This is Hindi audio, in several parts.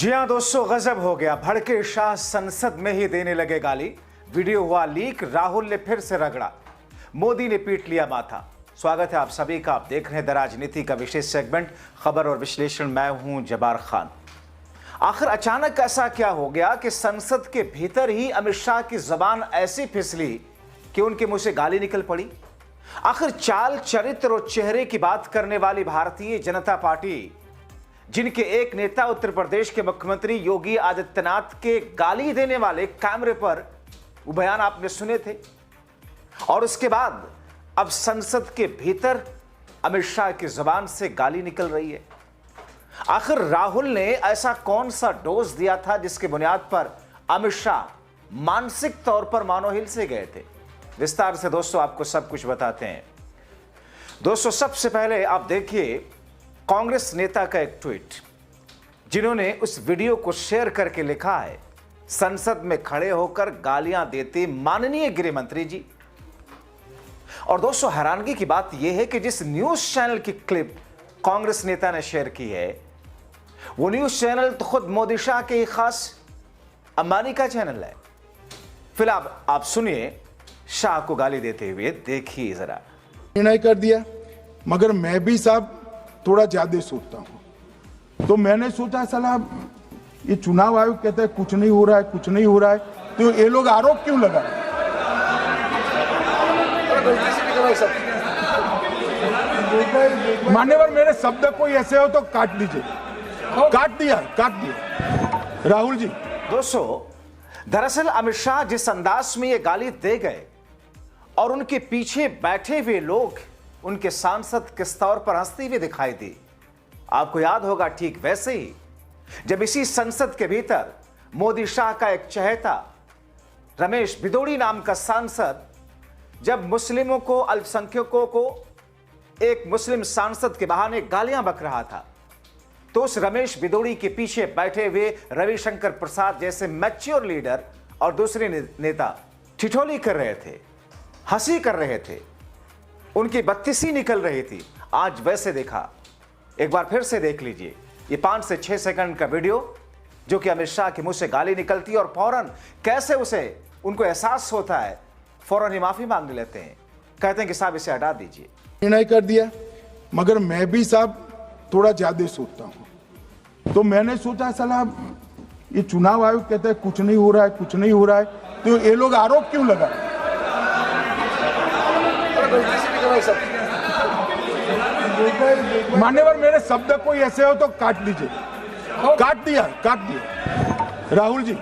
जी हां दोस्तों, गजब हो गया। भड़के शाह संसद में ही देने लगे गाली। वीडियो हुआ लीक, राहुल ने फिर से रगड़ा, मोदी ने पीट लिया माथा। स्वागत है आप सभी का। आप देख रहे हैं द राजनीति का विशेष सेगमेंट खबर और विश्लेषण। मैं हूं जब्बार खान। आखिर अचानक ऐसा क्या हो गया कि संसद के भीतर ही अमित शाह की जबान ऐसी फिसली कि उनके मुंह से गाली निकल पड़ी। आखिर चाल, चरित्र और चेहरे की बात करने वाली भारतीय जनता पार्टी, जिनके एक नेता उत्तर प्रदेश के मुख्यमंत्री योगी आदित्यनाथ के गाली देने वाले कैमरे पर वो बयान आपने सुने थे, और उसके बाद अब संसद के भीतर अमित शाह की जुबान से गाली निकल रही है। आखिर राहुल ने ऐसा कौन सा डोज दिया था जिसके बुनियाद पर अमित शाह मानसिक तौर पर मानो हिल से गए थे? विस्तार से दोस्तों आपको सब कुछ बताते हैं। दोस्तों सबसे पहले आप देखिए कांग्रेस नेता का एक ट्वीट, जिन्होंने उस वीडियो को शेयर करके लिखा है, संसद में खड़े होकर गालियां देते माननीय गृह मंत्री जी। और दोस्तों हैरानगी की बात यह है कि जिस न्यूज चैनल की क्लिप कांग्रेस नेता ने शेयर की है, वो न्यूज चैनल तो खुद मोदी शाह के ही खास अंबानी का चैनल है। फिलहाल आप सुनिए शाह को गाली देते हुए, देखिए जरा। निर्णय कर दिया, मगर मैं भी साहब थोड़ा ज्यादा सोचता हूं। तो मैंने सोचा साला ये चुनाव आयोग कहता है कुछ नहीं हो रहा है, कुछ नहीं हो रहा है, तो ये लोग आरोप क्यों लगा? मान्यवर, मेरे शब्द कोई ऐसे हो तो काट दीजिए। काट दिया राहुल जी। दोस्तों दरअसल अमित शाह जिस अंदाज में ये गाली दे गए और उनके पीछे बैठे हुए लोग उनके सांसद किस तौर पर हंसते हुए दिखाई दी, आपको याद होगा ठीक वैसे ही जब इसी संसद के भीतर मोदी शाह का एक चहेता रमेश भिदोड़ी नाम का सांसद जब मुस्लिमों को, अल्पसंख्यकों को एक मुस्लिम सांसद के बहाने गालियां बक रहा था, तो उस रमेश भिदोड़ी के पीछे बैठे हुए रविशंकर प्रसाद जैसे मैच्योर लीडर और दूसरे नेता ठिठोली कर रहे थे, हंसी कर रहे थे, उनकी बत्तीसी निकल रही थी। आज वैसे देखा, एक बार फिर से देख लीजिए ये 5 से 6 सेकंड का वीडियो, जो कि अमित शाह के मुंह से गाली निकलती है और फौरन कैसे उनको एहसास होता है, फौरन ही माफी मांग लेते हैं, कहते हैं कि साहब इसे हटा दीजिए। निर्णय कर दिया, मगर मैं भी साहब थोड़ा ज्यादा सोचता हूं। तो मैंने सोचा साला ये चुनाव आयोग कहता है कुछ नहीं हो रहा है, कुछ नहीं हो रहा है, तो ये लोग आरोप क्यों लगा? मान्यवर, मेरे शब्द कोई ऐसे हो तो काट दीजिए। काट दिया राहुल जी।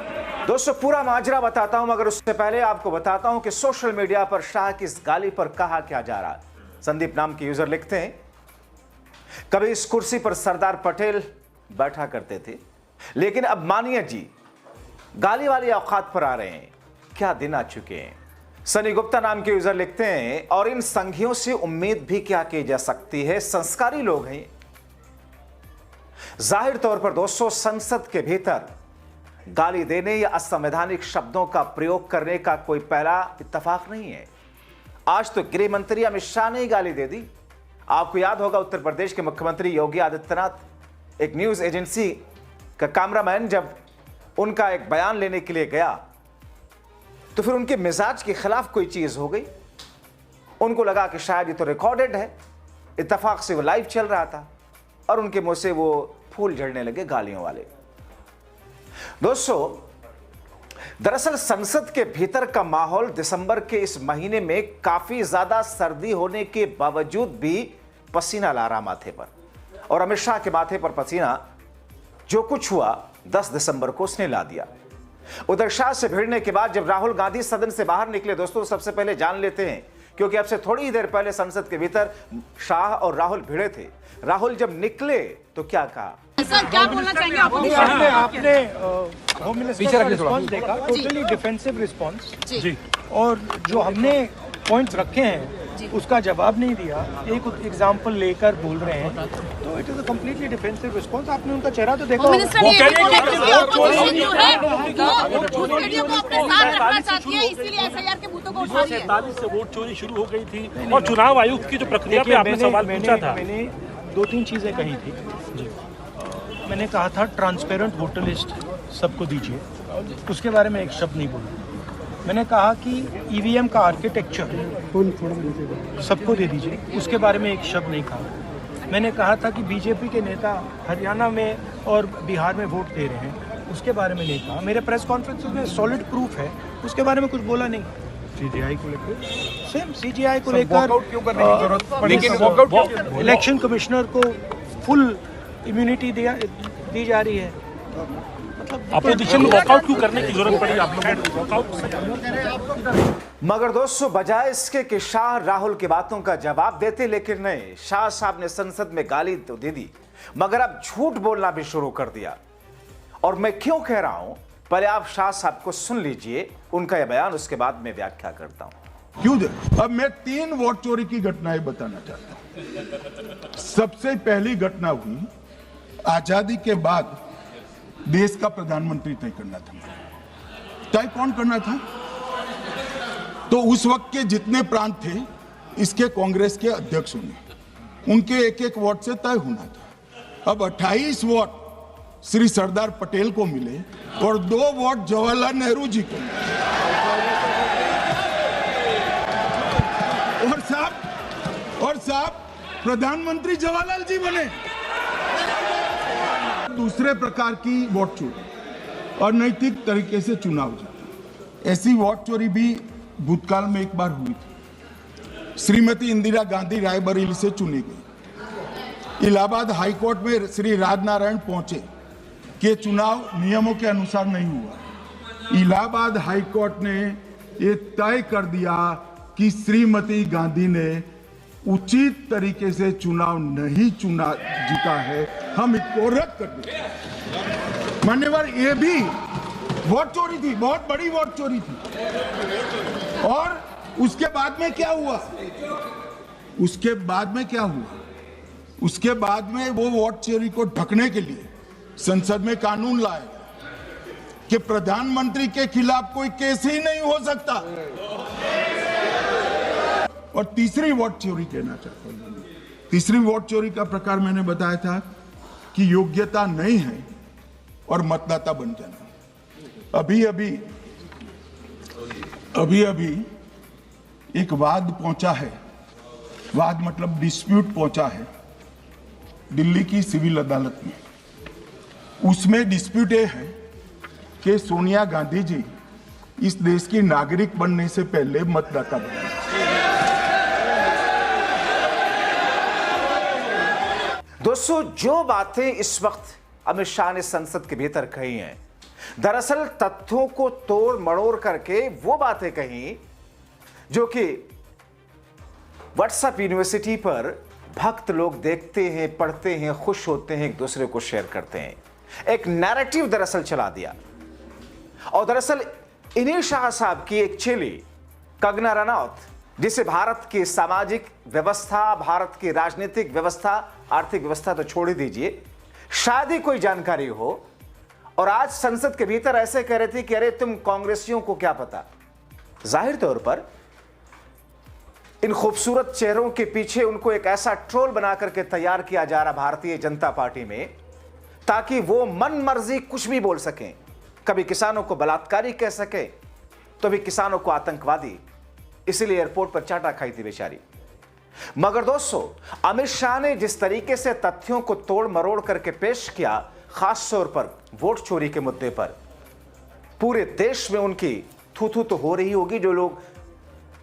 दोस्तों पूरा माजरा बताता हूं, मगर उससे पहले आपको बताता हूं कि सोशल मीडिया पर शाह की इस गाली पर कहा क्या जा रहा है। संदीप नाम के यूजर लिखते हैं, कभी इस कुर्सी पर सरदार पटेल बैठा करते थे, लेकिन अब मानिए जी गाली वाली औकात पर आ रहे हैं। क्या दिन आ चुके हैं। सनी गुप्ता नाम के यूजर लिखते हैं, और इन संघियों से उम्मीद भी क्या की जा सकती है, संस्कारी लोग हैं। जाहिर तौर पर दोस्तों संसद के भीतर गाली देने या असंवैधानिक शब्दों का प्रयोग करने का कोई पहला इत्तेफाक नहीं है। आज तो गृह मंत्री अमित शाह ने ही गाली दे दी। आपको याद होगा उत्तर प्रदेश के मुख्यमंत्री योगी आदित्यनाथ, एक न्यूज एजेंसी का कैमरामैन जब उनका एक बयान लेने के लिए गया, तो फिर उनके मिजाज के खिलाफ कोई चीज हो गई। उनको लगा कि शायद ये तो रिकॉर्डेड है, इत्तेफाक से वो लाइव चल रहा था, और उनके मुंह से वो फूल झड़ने लगे गालियों वाले। दोस्तों दरअसल संसद के भीतर का माहौल दिसंबर के इस महीने में काफी ज्यादा सर्दी होने के बावजूद भी पसीना ला रहा माथे पर, और अमित शाह के माथे पर पसीना जो कुछ हुआ 10 दिसंबर को उसने ला दिया। उधर शाह से भिड़ने के बाद जब राहुल गांधी सदन से बाहर निकले, दोस्तों सबसे पहले जान लेते हैं, क्योंकि अब से थोड़ी ही देर पहले संसद के भीतर शाह और राहुल भिड़े थे। राहुल जब निकले तो क्या कहा? सर क्या बोलना चाहेंगे आप? आपने होम मिनिस्टर का रिस्पॉन्स देखा, टोटली डिफेंसिव रिस्पॉन्स जी, और जो हमने पॉइंट्स रखे हैं उसका जवाब नहीं दिया, एक एग्जांपल लेकर बोल रहे हैं, तो it is a completely defensive response. आपने उनका चेहरा तो देखा, मिनिस्टर ये भी बोले कि ऑपोजिशन जो है वो उस वीडियो को अपने साथ रखना चाहती है, इसीलिए एसआईआर के बूतों को उठा रही है। 47 से वोट चोरी शुरू हो गई थी, और चुनाव आयोग की जो प्रक्रिया पे आपने सवाल पूछा था, मैंने 2-3 चीजें कही थी। मैंने कहा था ट्रांसपेरेंट वोटर लिस्ट सबको दीजिए, उसके बारे में एक शब्द नहीं बोला। मैंने कहा कि ईवीएम का आर्किटेक्चर सबको दे दीजिए, उसके बारे में एक शब्द नहीं कहा। मैंने कहा था कि बीजेपी के नेता हरियाणा में और बिहार में वोट दे रहे हैं, उसके बारे में नहीं कहा। मेरे प्रेस कॉन्फ्रेंस में सॉलिड प्रूफ है, उसके बारे में कुछ बोला नहीं। सीजीआई को लेकर सेम सीजीआई को लेकर क्यों करने की जरूरत पड़ी? लेकिन इलेक्शन कमिश्नर को फुल इम्यूनिटी दी जा रही है। अपोजिशन में वॉकआउट क्यों करने की जरूरत पड़ी? आप लोग वॉकआउट। मगर दोस्तों, बजाय इसके कि शाह राहुल की बातों का जवाब देते, लेकिन नहीं, शाह साहब ने संसद में गाली तो दे दी, मगर अब झूठ बोलना भी शुरू कर दिया। और मैं क्यों कह रहा हूं, पहले आप शाह साहब को सुन लीजिए, उनका यह बयान, उसके बाद मैं व्याख्या करता हूं। क्यों दे? अब मैं 3 वोट चोरी की घटनाएं बताना चाहता हूं। सबसे पहली घटना हुई आजादी के बाद, देश का प्रधानमंत्री तय करना था। तय कौन करना था? तो उस वक्त के जितने प्रांत थे, इसके कांग्रेस के अध्यक्ष होंगे, उनके एक एक वोट से तय होना था। अब 28 वोट श्री सरदार पटेल को मिले और 2 वोट जवाहरलाल नेहरू जी को मिले। और साहब प्रधानमंत्री जवाहरलाल जी बने। दूसरे प्रकार की वोट चोरी और नैतिक तरीके से चुनाव जीता, ऐसी वोट चोरी भी भूतकाल में एक बार हुई थी। श्रीमती इंदिरा गांधी रायबरेली से चुनी गई। इलाहाबाद हाईकोर्ट में श्री राजनारायण पहुंचे कि चुनाव नियमों के अनुसार नहीं हुआ। इलाहाबाद हाईकोर्ट ने ये तय कर दिया कि श्रीमती गांधी ने उचित तरीके से चुनाव नहीं जीता है, हम इसको रद्द कर दें। मान्यवर, ये भी वोट चोरी थी, बहुत बड़ी वोट चोरी थी। और उसके बाद में क्या हुआ? उसके बाद में वो वोट चोरी को ढकने के लिए संसद में कानून लाए कि प्रधानमंत्री के खिलाफ कोई केस ही नहीं हो सकता। और तीसरी वोट चोरी कहना चाहता हूं। तीसरी वोट चोरी का प्रकार मैंने बताया था कि योग्यता नहीं है और मतदाता बन जाना। अभी अभी एक वाद पहुंचा है, वाद मतलब डिस्प्यूट पहुंचा है दिल्ली की सिविल अदालत में। उसमें डिस्प्यूट ये है कि सोनिया गांधी जी इस देश की नागरिक बनने से पहले मतदाता बने। दोस्तों, जो बातें इस वक्त अमित शाह ने संसद के भीतर कही हैं, दरअसल तथ्यों को तोड़ मड़ोड़ करके वो बातें कही जो कि व्हाट्सएप यूनिवर्सिटी पर भक्त लोग देखते हैं, पढ़ते हैं, खुश होते हैं, एक दूसरे को शेयर करते हैं। एक नैरेटिव दरअसल चला दिया। और दरअसल इन्हीं शाह साहब की एक चेली कंगना रनौत, जिसे भारत की सामाजिक व्यवस्था, भारत की राजनीतिक व्यवस्था, आर्थिक व्यवस्था तो छोड़ ही दीजिए, शायद ही कोई जानकारी हो, और आज संसद के भीतर ऐसे कह रहे थे कि अरे तुम कांग्रेसियों को क्या पता। जाहिर तौर पर इन खूबसूरत चेहरों के पीछे उनको एक ऐसा ट्रोल बना करके तैयार किया जा रहा भारतीय जनता पार्टी में, ताकि वो मन मर्जी कुछ भी बोल सकें। कभी किसानों को बलात्कारी कह सके, तो भी किसानों को आतंकवादी, इसीलिए एयरपोर्ट पर चाटा खाई थी बेचारी। मगर दोस्तों, अमित शाह ने जिस तरीके से तथ्यों को तोड़ मरोड़ करके पेश किया, खास तौर पर वोट चोरी के मुद्दे पर, पूरे देश में उनकी थू-थू तो हो रही होगी, जो लोग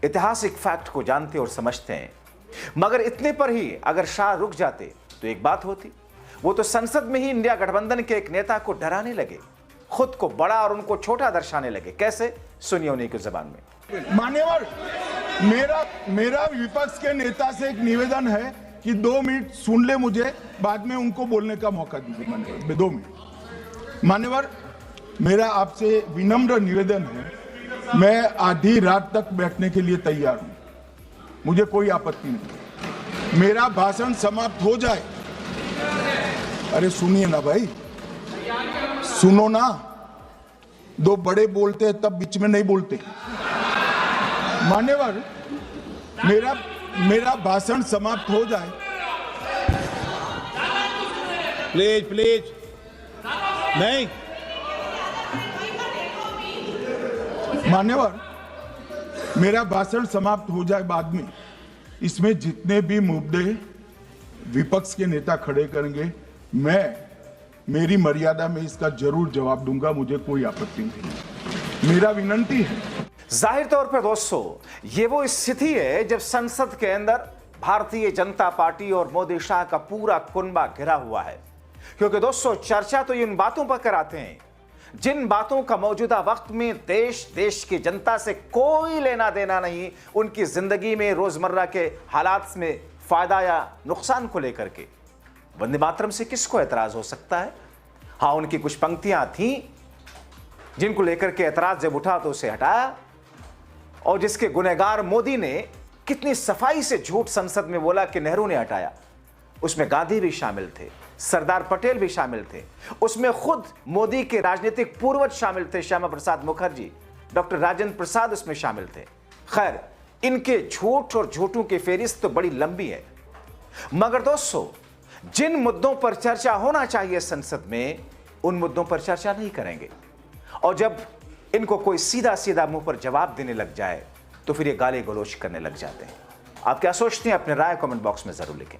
ऐतिहासिक फैक्ट को जानते और समझते हैं। मगर इतने पर ही अगर शाह रुक जाते तो एक बात होती, वो तो संसद में ही इंडिया गठबंधन के एक नेता को डराने लगे, खुद को बड़ा और उनको छोटा दर्शाने लगे। कैसे? सुनिए उन्हीं की जुबान में। मान्यवर, मेरा विपक्ष के नेता से एक निवेदन है कि 2 मिनट सुन ले मुझे, बाद में उनको बोलने का मौका दीजिए। मान्यवर, 2 मिनट। मान्यवर, मेरा आपसे विनम्र निवेदन है, मैं आधी रात तक बैठने के लिए तैयार हूं, मुझे कोई आपत्ति नहीं। मेरा भाषण समाप्त हो जाए, अरे सुनिए ना भाई, सुनो ना, 2 बड़े बोलते हैं तब बीच में नहीं बोलते। मान्यवर, मेरा भाषण समाप्त हो जाए, प्लीज नहीं, मान्यवर, मेरा भाषण समाप्त हो जाए बाद में इसमें जितने भी मुद्दे विपक्ष के नेता खड़े करेंगे, मैं मेरी मर्यादा में इसका जरूर जवाब दूंगा, मुझे कोई आपत्ति नहीं। मेरा विनंती है। जाहिर तौर पर दोस्तों, ये वो स्थिति है जब संसद के अंदर भारतीय जनता पार्टी और मोदी शाह का पूरा कुनबा घिरा हुआ है। क्योंकि दोस्तों, चर्चा तो इन बातों पर कराते हैं जिन बातों का मौजूदा वक्त में देश की जनता से कोई लेना देना नहीं, उनकी जिंदगी में रोजमर्रा के हालात में फायदा या नुकसान को लेकर के। वंदे मातरम से किसको एतराज हो सकता है? हाँ, उनकी कुछ पंक्तियां थीं जिनको लेकर के एतराज जब उठा तो उसे हटाया, और जिसके गुनहगार मोदी ने कितनी सफाई से झूठ संसद में बोला कि नेहरू ने हटाया। उसमें गांधी भी शामिल थे, सरदार पटेल भी शामिल थे, उसमें खुद मोदी के राजनीतिक पूर्वज शामिल थे, श्यामा प्रसाद मुखर्जी, डॉक्टर राजेंद्र प्रसाद उसमें शामिल थे। खैर, इनके झूठ और झूठों की फेहरिस्त तो बड़ी लंबी है। मगर दोस्तों, जिन मुद्दों पर चर्चा होना चाहिए संसद में, उन मुद्दों पर चर्चा नहीं करेंगे। और जब इनको कोई सीधा सीधा मुंह पर जवाब देने लग जाए तो फिर ये गाली गलौज करने लग जाते हैं। आप क्या सोचते हैं? अपने राय कमेंट बॉक्स में जरूर लिखें।